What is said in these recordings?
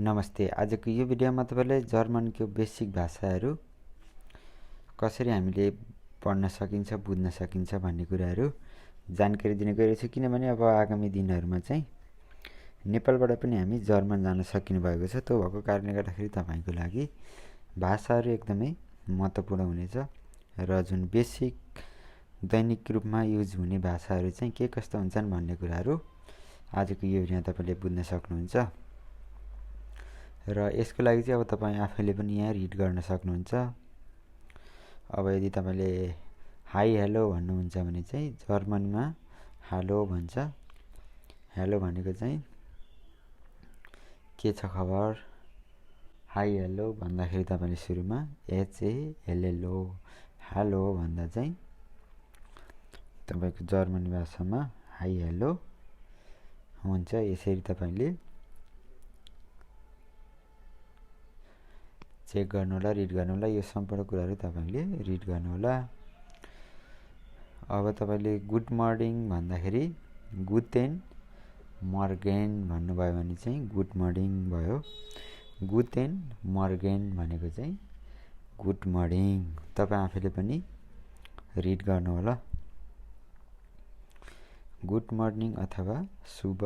नमस्ते। आजको यो भिडियोमा तपाईलाई जर्मनको बेसिक भाषाहरू कसरी हामीले पढ्न सकिन्छ, बुझ्न सकिन्छ भन्ने कुराहरू जानकारी दिन गइरहेछु। किनभने अब आगामी दिनहरूमा चाहिँ नेपालबाट पनि हामी जर्मन जान सकिने भएको छ। त्यो भएको कारणले गर्दाखेरि तपाईको लागि भाषाहरू एकदमै महत्त्वपूर्ण हुनेछ र जुन बेसिक दैनिक रूपमा युज हुने भाषाहरू चाहिँ के कस्ता हुन्छन् भन्ने कुराहरू आजको यो भिडियोमा तपाईले बुझ्न सक्नुहुन्छ। र यसको लागि चाहिँ अब तपाई आफैले पनि यहाँ रिड गर्न सक्नुहुन्छ। अब यदि तपाईले हाई हेलो भन्नुहुन्छ भने चाहिँ जर्मनमा हेलो भन्छ। हेलो भनेको चाहिँ के छ खबर, हाई हेलो भन्दाखेरि तपाईले सुरुमा HALLO हेलो भन्दा चाहिँ तपाईको जर्मनी भाषामा हाई हेलो हुन्छ। यसरी तपाईले चेक गर्नु होला, रिड गर्नु होला। यो सम्पूर्ण कुराहरू तपाईले रिड गर्नु होला। अब तपाईले गुड मर्निङ भन्दाखेरि गुटेन मर्गेन भन्नुभयो भने चाहिँ गुड मर्निङ भयो। गुटेन मर्गेन भनेको चाहिँ गुड मर्निङ। तपाई आफैले पनि रिड गर्नु होला। गुड मर्निङ अथवा शुभ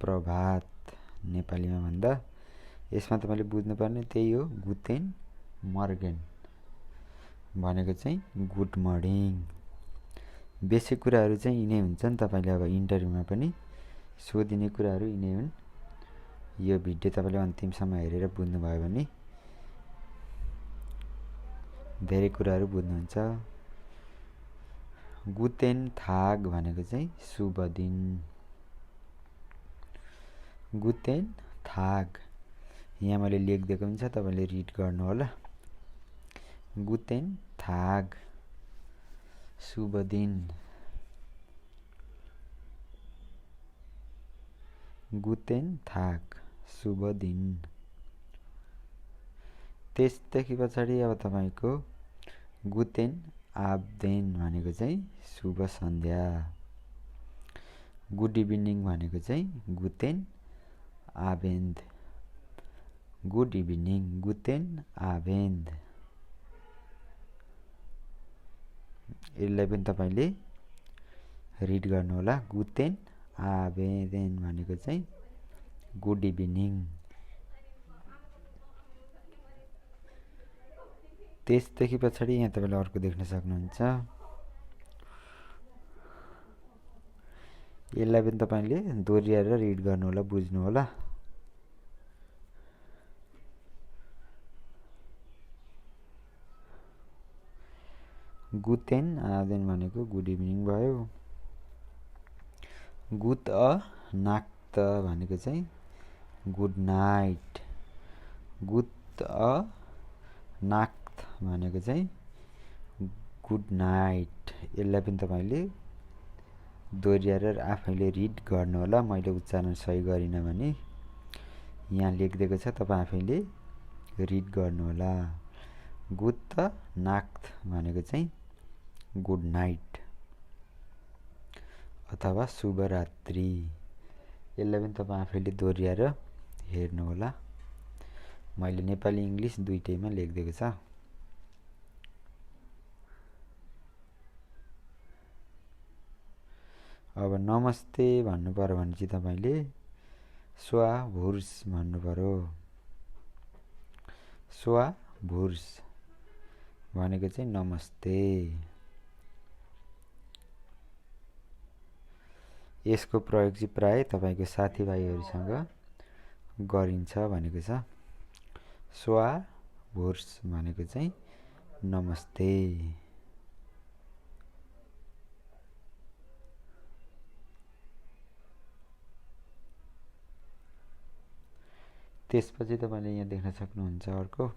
प्रभात नेपालीमा भन्दा यसमा तपाईले बुझ्नुपर्ने त्यही हो। गुटेन मर्गेन भनेको चाहिँ गुड मर्निङ। बेसिक कुराहरू चाहिँ यिनै हुन्छन्। तपाईले अब इन्टरभ्यूमा पनि सोधिने कुराहरू यिनै हुन्। यो भिडियो तपाईले अन्तिमसम्म हेरेर बुझ्नुभयो भने धेरै कुराहरू बुझ्नुहुन्छ। गुटेन थाग भनेको चाहिँ शुभ दिन। गुटेन थाग यहाँ मैले लेखिदिएको हुन्छ, तपाईले रिड गर्नु होला। गुटेन थाग शुभ दिन। गुटेन थाग शुभ दिन। त्यसदेखि पछाडि अब तपाईको गुटेन आब्देन भनेको चाहिँ शुभ सन्ध्या। गुड इभिनिङ भनेको चाहिँ गुटेन आबेन्द। Good evening गुटेन आबेन्द। यसलाई पनि तपाईले रिड गर्नु होला। गुटेन आबेदेन भनेको चाहिँ गुड इभिनिङ। त्यसदेखि पछाडि यहाँ तपाईले अर्को देख्न सक्नुहुन्छ। यसलाई पनि तपाईले दोहोर्याएर रिड गर्नु होला, बुझ्नु होला। गुटेन आबेन भनेको गुड इभिनिङ भयो। गुड नाक्ट भनेको चाहिँ गुड नाइट। गुड नाक्ट भनेको चाहिँ गुड नाइट। यसलाई पनि तपाईले दोहोर्याएर आफैले रिड गर्नु होला। मैले उच्चारण सही गरिन भने यहाँ लेखिदिएको छ, तपाई आफैले रिड गर्नु होला। गुड नाक्ट भनेको चाहिँ गुड नाइट अथवा शुभ रात्रि। यसलाई पनि तपाई आफैले दोहोर्याएर हेर्नु होला। मैले नेपाली इंग्लिश दुईटैमा लेखिदिएको छ। अब नमस्ते भन्नु पर्यो भने चाहिँ तपाईले स्वा भुर्स भन्नु पर्यो। स्वा भुर्स भनेको चाहिँ नमस्ते। यसको प्रयोग चाहिँ प्राय तपाईको साथीभाइहरुसँग गरिन्छ भनेको छ। स्वा भुर्स भनेको चाहिँ नमस्ते। त्यसपछि तपाईले यहाँ देख्न सक्नुहुन्छ अर्को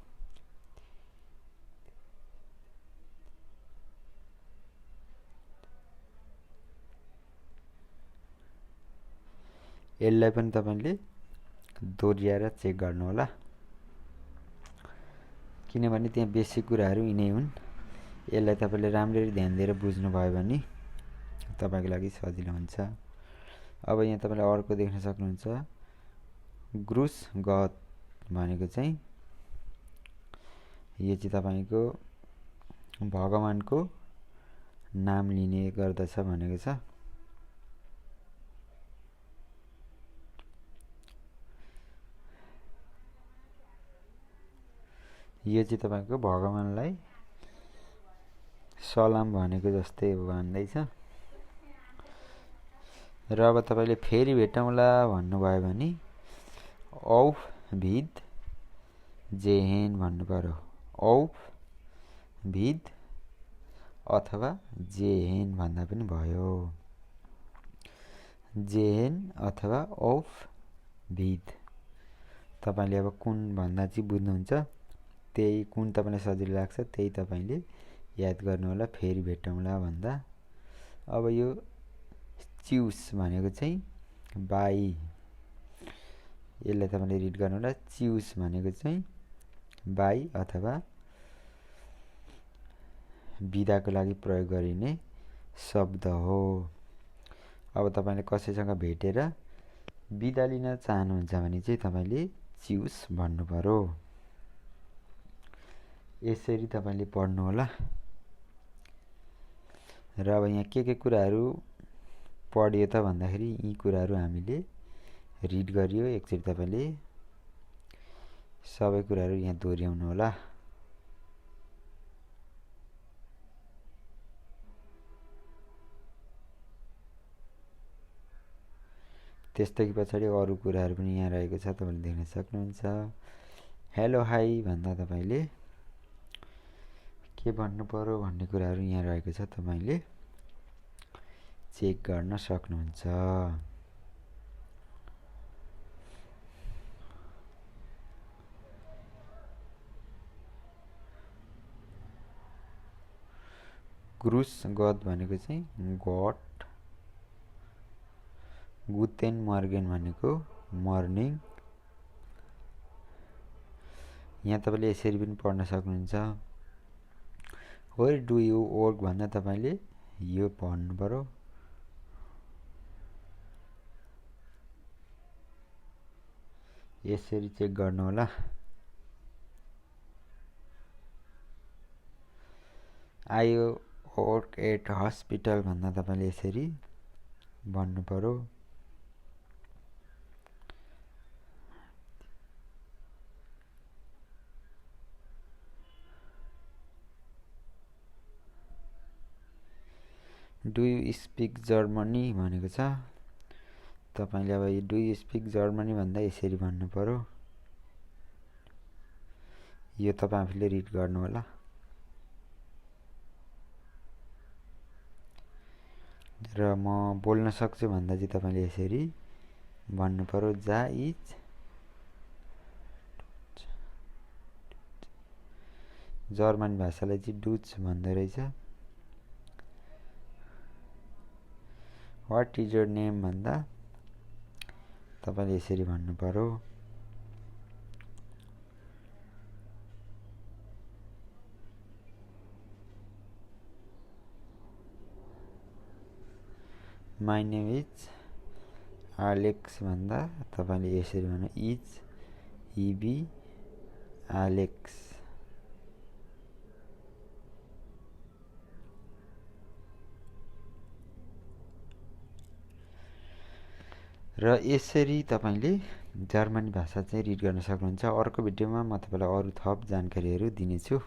यसलाई पनि तपाईले दोहोर्याएर चेक गर्नु होला। किनभने त्यहाँ बेसिक कुराहरू यिनै हुन्। यसलाई तपाईले राम्ररी ध्यान दिएर बुझ्नु भयो भने तपाईको लागि सजिलो हुन्छ। अब यहाँ तपाईले अर्को देख्न सक्नुहुन्छ ग्रुस गत भनेको चाहिँ यो चाहिँ तपाईँको भगवानको नाम लिने गर्दछ भनेको छ। यो चाहिँ तपाईँको भगवानलाई सलाम भनेको जस्तै भन्दैछ। र अब तपाईँले फेरि भेटौँला भन्नुभयो भने औफ भिद जेहेन भन्नु पर्यो। औफ भिद अथवा जेहेन भन्दा पनि भयो। जेहेन अथवा औफ भिद तपाईँले अब कुन भन्दा चाहिँ बुझ्नुहुन्छ, त्यही कुन तपाईँलाई सजिलो लाग्छ त्यही तपाईँले याद गर्नु होला फेरि भेटौँला भन्दा। अब यो च्युस भनेको चाहिँ बाई, यसलाई तपाईँले रिड गर्नु होला। च्युस भनेको चाहिँ बाई अथवा बिदाको लागि प्रयोग गरिने शब्द हो। अब तपाईँले कसैसँग भेटेर बिदा लिन चाहनुहुन्छ भने चाहिँ तपाईँले च्युस भन्नु पर्यो। यसरी तपाईँले पढ्नु होला। र अब यहाँ के कुराहरू पढ्यो त भन्दाखेरि यी कुराहरू हामीले रिड गरियो। एकचोटि तपाईँले सबै कुराहरू यहाँ दोहोऱ्याउनु होला। त्यस्तै पछाडि अरू कुराहरू पनि यहाँ रहेको छ, तपाईँले देख्न सक्नुहुन्छ। हेलो हाई भन्दा तपाईँले के भन्नु पर्यो भन्ने कुराहरू यहाँ रहेको छ, तपाईँले चेक गर्न सक्नुहुन्छ। ग्रुस गत भनेको चाहिँ गट, गुतेन मर्गेन भनेको मर्निङ। यहाँ तपाईँले यसरी पनि पढ्न सक्नुहुन्छ। वेयर डु यु वर्क भन्दा तपाईँले यो पढ्नु पर्यो। यसरी चेक गर्नु होला। आई वर्क एट हस्पिटल भन्दा तपाईँले यसरी भन्नु पर्यो। डु यु स्पिक जर्मनी भनेको छ, तपाईँले अब डु यु स्पिक जर्मनी भन्दा यसरी भन्नु पर्यो। यो तपाईँ आफूले रिड गर्नु होला। र म बोल्न सक्छु भन्दा चाहिँ तपाईँले यसरी भन्नु पर्यो। जा इज, जर्मन भाषालाई चाहिँ डुच भन्दो रहेछ। वाट इज योर नेम भन्दा तपाईँले यसरी भन्नु पर्यो। माई नेम इज एलेक्स भन्दा तपाईँले यसरी भन्नु, इज इबी एलेक्स। र यसरी तपाईँले जर्मनी भाषा चाहिँ रिड गर्न सक्नुहुन्छ। अर्को भिडियोमा म तपाईँलाई अरू थप जानकारीहरू दिनेछु।